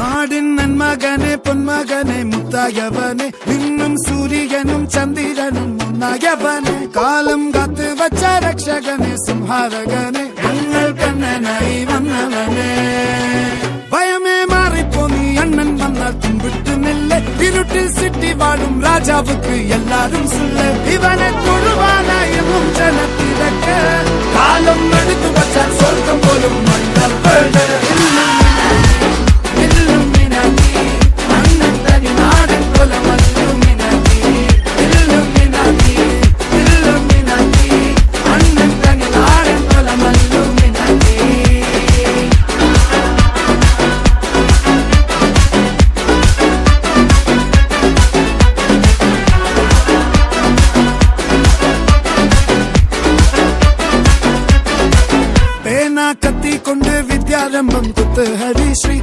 നാടിൻ നന്മകനെ പൊന്മകനെ മുത്തായവനെ നിന്നും സൂര്യനും ചന്ദ്രനും ഒന്നായവനെ കാലം കാത്ത് വച്ച രക്ഷകനെ സംഹാരകനെ ഞങ്ങൾ കണ്ണനായി വന്നവനെ ഭയമേ മാറിപ്പോ നീ അണ്ണൻ വന്നാൽ തുമ്പിട്ടുന്നില്ല ഇരുട്ടിൽ സിറ്റി വാഴും രാജാവുക്ക് എല്ലാരും സുല്ല ഇവനെ തൊഴുവാനായും ജനത്തിരക്ക് കാലം എടുത്തു വച്ചാൽ സ്വർഗം പോലും മണ്ണപ്പേട് കത്തിക്കൊണ്ട് വിദ്യാരംഭം കുത്ത് ഹരിശ്രീ